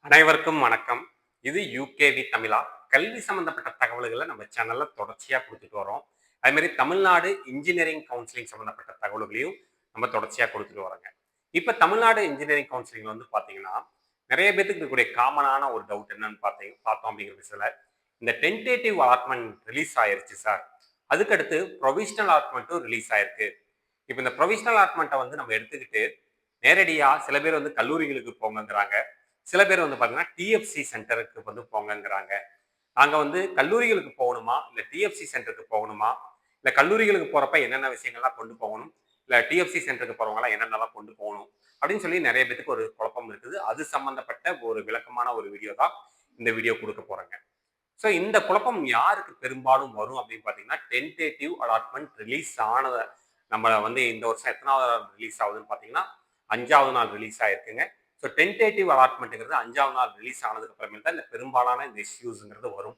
அனைவருக்கும் வணக்கம். இது யூகேவி தமிழா. கல்வி சம்பந்தப்பட்ட தகவல்களை நம்ம சேனல்ல தொடர்ச்சியா குடுத்துட்டு வரோம். அதே மாரி தமிழ்நாடு இன்ஜினியரிங் கவுன்சிலிங் சம்பந்தப்பட்ட தகவல்களையும் நம்ம தொடர்ச்சியா குடுத்துட்டு வரோங்க. இப்ப தமிழ்நாடு இன்ஜினியரிங் கவுன்சிலிங்ல வந்து பார்த்தீங்கன்னா, நெறைய பேத்துக்கு இருக்கக்கூடிய காமனான ஒரு டவுட் என்னன்னு பார்த்தோம் அப்படிங்கிற விஷயத்துல, இந்த டென்டேட்டிவ் அலாட்மென்ட் ரிலீஸ் ஆயிருச்சு சார். அதுக்கடுத்து புரொவிஷனல் அலாட்மென்ட்டும் ரிலீஸ் ஆயிருக்கு. இப்ப இந்த புரொவிஷனல் அலாட்மென்ட்ட வந்து நம்ம எடுத்துக்கிட்டு, நேரடியா சில பேர் வந்து கல்லூரிகளுக்கு போங்கங்கிறாங்க. சில பேர் வந்து பார்த்தீங்கன்னா, டிஎஃப்சி சென்டருக்கு வந்து போங்கங்கிறாங்க. நாங்க வந்து கல்லூரிகளுக்கு போகணுமா? இல்ல டிஎஃப்சி சென்டருக்கு போகணுமா? இல்ல கல்லூரிகளுக்கு போறப்ப என்னென்ன விஷயங்கள்லாம் கொண்டு போகணும்? இல்ல டிஎஃப்சி சென்டருக்கு போறவங்கலாம் என்னென்னலாம் கொண்டு போகணும்? அப்படின்னு சொல்லி நெறைய பேத்துக்கு ஒரு குழப்பம் இருக்குது. அது சம்பந்தப்பட்ட ஒரு விளக்கமான ஒரு வீடியோ தான் இந்த வீடியோ குடுக்க போறேங்க. ஸோ இந்த குழப்பம் யாருக்கு பெரும்பாலும் வரும் அப்படின்னு பார்த்தீங்கன்னா, டென்டேட்டிவ் அலாட்மென்ட் ரிலீஸ் ஆனத நம்ம வந்து இந்த வருஷம் எத்தனாவது நாள் ரிலீஸ் ஆகுதுன்னு பார்த்தீங்கன்னா, 5வது நாள் ரிலீஸ் ஆயிருக்குங்க. ஸோ டென்டேட்டிவ் அலாட்மெண்ட்ங்கிறது 5வது நாள் ரிலீஸ் ஆனதுக்கு அப்புறமேல் தான் இந்த பெரும்பாலான இந்த இஷ்யூஸ்ங்கிறது வரும்.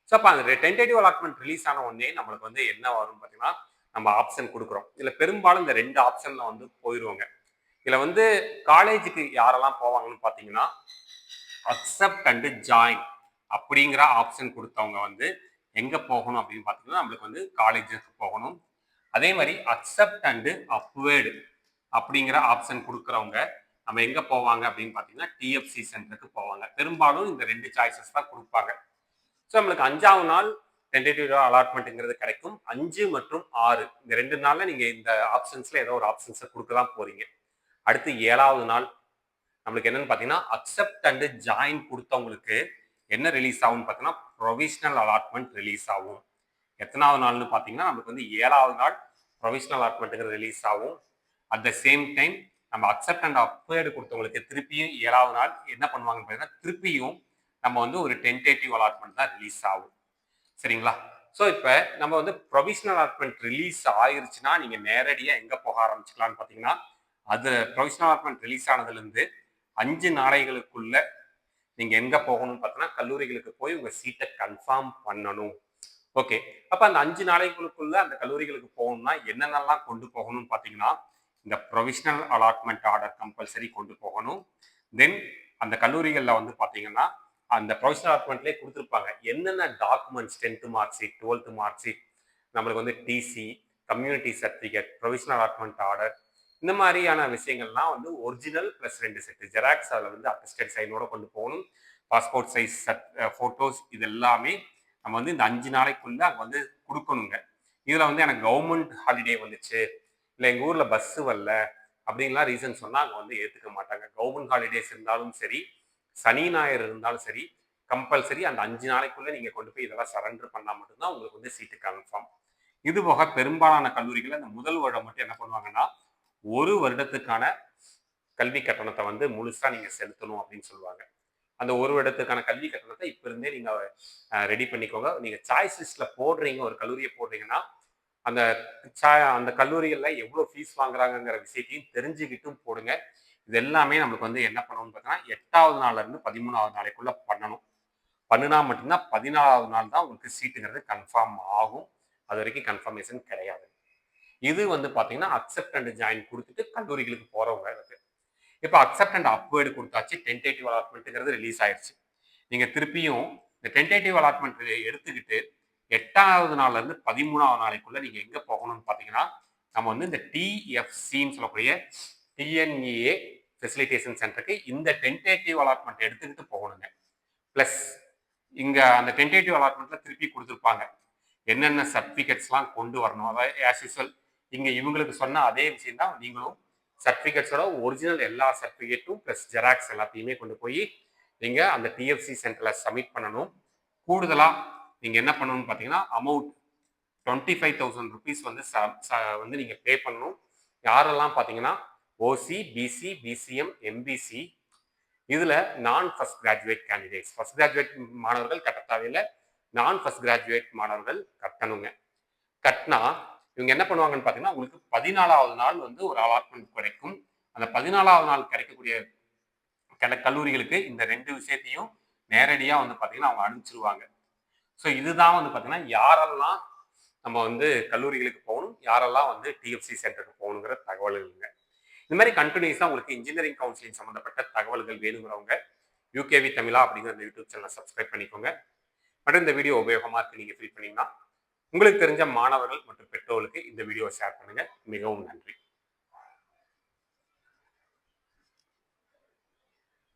ஸோ அப்போ அந்த டென்டேட்டிவ் அலாட்மெண்ட் ரிலீஸ் ஆன உடனே நம்மளுக்கு வந்து என்ன வரும்னு பார்த்தீங்கன்னா, நம்ம ஆப்ஷன் குடுக்குறோம். இதுல பெரும்பாலும் இந்த 2 ஆப்ஷன்ல வந்து போயிருவோங்க. இதுல வந்து காலேஜுக்கு யாரெல்லாம் போவாங்கன்னு பார்த்தீங்கன்னா, அக்செப்ட் அண்ட் ஜாயின் அப்படிங்கிற ஆப்ஷன் கொடுத்தவங்க வந்து எங்க போகணும் அப்படின்னு பார்த்தீங்கன்னா, நம்மளுக்கு வந்து காலேஜுக்கு போகணும். அதே மாதிரி அக்செப்ட் அண்ட் அப்வேர்டு அப்படிங்கிற ஆப்ஷன் கொடுக்குறவங்க நம்ம எங்க போவாங்க அப்படின்னு பார்த்தீங்கன்னா, டிஎஃப்சி சென்டருக்கு போவாங்க. பெரும்பாலும் இந்த 2 சாய்ஸஸ் தான் கொடுப்பாங்க. ஸோ நம்மளுக்கு 5வது நாள் டென்டேட்டிவ் அலாட்மெண்ட்ங்கிறது கிடைக்கும். 5 மற்றும் 6 இந்த 2 நாள்ல நீங்க இந்த ஆப்ஷன்ஸ்ல ஏதோ ஒரு ஆப்ஷன்ஸை கொடுக்க தான் போறீங்க. அடுத்து 7வது நாள் நம்மளுக்கு என்னன்னு பார்த்தீங்கன்னா, அக்செப்ட் அண்ட் ஜாயின் கொடுத்தவங்களுக்கு என்ன ரிலீஸ் ஆகும்னு பார்த்தீங்கன்னா, ப்ரொவிஷனல் அலாட்மெண்ட் ரிலீஸ் ஆகும். எத்தனாவது நாள்னு பார்த்தீங்கன்னா, நமக்கு வந்து 7வது நாள் ப்ரொவிஷனல் அலாட்மெண்ட்டுங்கிறது ரிலீஸ் ஆகும். அட் த சேம் டைம் நம்ம அக்செப்ட் அண்ட் அப்வேர்டு கொடுத்தவங்களுக்கு திருப்பியும் 7வது நாள் என்ன பண்ணுவாங்கன்னு பார்த்தீங்கன்னா, திருப்பியும் நம்ம வந்து ஒரு டென்டேட்டிவ் அலாட்மெண்ட் தான் ரிலீஸ் ஆகும். சரிங்களா? ஸோ இப்ப நம்ம வந்து ப்ரொவிஷனல் அலாட்மெண்ட் ரிலீஸ் ஆயிருச்சுன்னா, நீங்க நேரடியா எங்க போக ஆரம்பிச்சுக்கலாம்னு பார்த்தீங்கன்னா, அது ப்ரொவிஷனல் அலாட்மெண்ட் ரிலீஸ் ஆனதுலேருந்து 5 நாளைகளுக்குள்ள நீங்க எங்க போகணும்னு பார்த்தீங்கன்னா, கல்லூரிகளுக்கு போய் உங்க சீட்ட கன்ஃபார்ம் பண்ணணும். ஓகே. அப்ப அந்த 5 நாளைகளுக்குள்ள அந்த கல்லூரிகளுக்கு போகணும்னா, என்னென்னலாம் கொண்டு போகணும்னு பார்த்தீங்கன்னா, இந்த புரொவிஷனல் அலாட்மெண்ட் ஆர்டர் கம்பல்சரி கொண்டு போகணும். தென் அந்த கல்லூரிகள்ல வந்து பார்த்தீங்கன்னா, அந்த புரொவிஷனல் அலாட்மெண்ட்லயே குடுத்திருப்பாங்க. என்னென்ன documents 10th mark sheet, 12th mark sheet, நம்மளுக்கு வந்து TC, community certificate, provisional allotment order இந்த மாதிரியான விஷயங்கள்லாம் வந்து ஒரிஜினல் பிளஸ் 2 செட் ஜெராக்ஸ் அதில் வந்து அட்டஸ்டட் சைனோட கொண்டு போகணும். பாஸ்போர்ட் சைஸ் ஃபோட்டோஸ் இது எல்லாமே நம்ம வந்து இந்த 5 நாளைக்குள்ள அங்கே வந்து குடுக்கணுங்க. இதுல வந்து எனக்கு கவர்மெண்ட் ஹாலிடே வந்துச்சு, இல்ல எங்க ஊர்ல பஸ் வரல அப்படின்லாம் ரீசன் சொன்னா அங்க வந்து ஏத்துக்க மாட்டாங்க. கவர்மெண்ட் ஹாலிடேஸ் இருந்தாலும் சரி, சனி ஞாயிறு இருந்தாலும் சரி, கம்பல்சரி அந்த 5 நாளைக்குள்ள நீங்க கொண்டு போய் இதெல்லாம் சரண்டர் பண்ணா மட்டும்தான் உங்களுக்கு வந்து சீட்டு கன்ஃபார்ம். இது போக பெரும்பாலான கல்லூரிகள் அந்த முதல் வருடம் மட்டும் என்ன பண்ணுவாங்கன்னா, 1 வருடத்துக்கான கல்வி கட்டணத்தை வந்து முழுசா நீங்க செலுத்தணும் அப்படின்னு சொல்லுவாங்க. அந்த 1 வருடத்துக்கான கல்வி கட்டணத்தை இப்ப இருந்தே நீங்க ரெடி பண்ணிக்கோங்க. நீங்க சாய்ஸ் லிஸ்ட்ல போடுறீங்க, ஒரு கல்லூரிய போடுறீங்கன்னா, அந்த அந்த கல்லூரிகள்ல எவ்வளவு ஃபீஸ் வாங்குறாங்கங்கிற விஷயத்தையும் தெரிஞ்சுக்கிட்டும் போடுங்க. இது எல்லாமே நம்மளுக்கு வந்து என்ன பண்ணணும்னு பார்த்தீங்கன்னா, 8வது நாள்ல இருந்து 13வது நாளைக்குள்ள பண்ணணும். பண்ணுனா மட்டும்தான் 14வது நாள் தான் உங்களுக்கு சீட்டுங்கிறது கன்ஃபார்ம் ஆகும். அதுவரைக்கும் கன்ஃபர்மேஷன் கிடையாது. இது வந்து பார்த்தீங்கன்னா, அக்செப்ட் அண்ட் ஜாயின் குடுத்துட்டு கல்லூரிகளுக்கு போறவங்க இருக்கு. இப்ப அக்செப்ட் அண்ட் அப்வேர்ட் குடுத்தாச்சு. டென்டேட்டிவ் அலாட்மெண்ட்ங்கிறது ரிலீஸ் ஆயிருச்சு. நீங்க திருப்பியும் இந்த டென்டேட்டிவ் அலாட்மெண்ட் எடுத்துக்கிட்டு 8வது நாள்ல இருந்து 13வது நாளைக்குள்ள நீங்க எங்க போகணும்னு பார்த்தீங்கன்னா, நம்ம வந்து இந்த டிஎஃப்சின்னு சொல்லக்கூடிய டிஎன்இஏ ஃபெசிலிட்டேஷன் சென்டருக்கு இந்த டென்டேட்டிவ் அலாட்மெண்ட் எடுத்துக்கிட்டு போகணுங்க. பிளஸ் இங்க அந்த டென்டேட்டிவ் அலாட்மெண்ட்ல திருப்பி குடுத்திருப்பாங்க. என்னென்ன சர்டிஃபிகேட்ஸ்லாம் கொண்டு வரணும். அதாவது ஆஸ் யூசுவல் இங்க இவங்களுக்கு சொன்ன அதே விஷயம் தான் நீங்களும் சர்டிஃபிகேட்ஸோட ஒரிஜினல் எல்லா சர்டிஃபிகேட்டும் பிளஸ் ஜெராக்ஸ் எல்லாத்தையுமே கொண்டு போய் நீங்க அந்த டிஎஃப்சி சென்டர்ல சப்மிட் பண்ணணும். கூடுதலா நீங்க என்ன பண்ணணும்னு பார்த்தீங்கன்னா, அமௌண்ட் ₹25,000 வந்து வந்து நீங்க பே பண்ணணும். யாரெல்லாம் பார்த்தீங்கன்னா, ஓசி, பிசி, பிசிஎம், எம்பிசி இதுல நான் first graduate candidates. First graduate மாணவர்கள் கட்ட தேவையில்ல. நான் ஃபர்ஸ்ட் கிராஜுவேட் மாணவர்கள் கட்டணுங்க. கட்டினா இவங்க என்ன பண்ணுவாங்கன்னு பார்த்தீங்கன்னா, உங்களுக்கு 14வது நாள் வந்து ஒரு அலாட்மெண்ட் கிடைக்கும். அந்த 14வது நாள் கிடைக்கக்கூடிய கல்லூரிகளுக்கு இந்த 2 விஷயத்தையும் நேரடியா வந்து பார்த்தீங்கன்னா, அவங்க அனுப்பிச்சிருவாங்க. ஸோ இதுதான் வந்து பார்த்தீங்கன்னா, யாரெல்லாம் நம்ம வந்து கல்லூரிகளுக்கு போகணும், யாரெல்லாம் வந்து டிஎஃப்சி சென்டருக்கு போகணுங்கிற தகவல்கள்ங்க. இந்த மாதிரி கண்டினியூஸா உங்களுக்கு இன்ஜினியரிங் கவுன்சிலிங் சம்பந்தப்பட்ட தகவல்கள் வேணுங்கிறவங்க யூகேவி தமிழா அப்படிங்கிற அந்த யூடியூப் சேனலை சப்ஸ்கிரைப் பண்ணிக்கோங்க. மற்றும் இந்த வீடியோ உபயோகமாக இருக்கு நீங்கள் ஃபீல் பண்ணீங்கன்னா உங்களுக்கு தெரிஞ்ச மாணவர்கள் மற்றும் பெற்றோர்களுக்கு இந்த வீடியோவை ஷேர் பண்ணுங்க. மிகவும் நன்றி.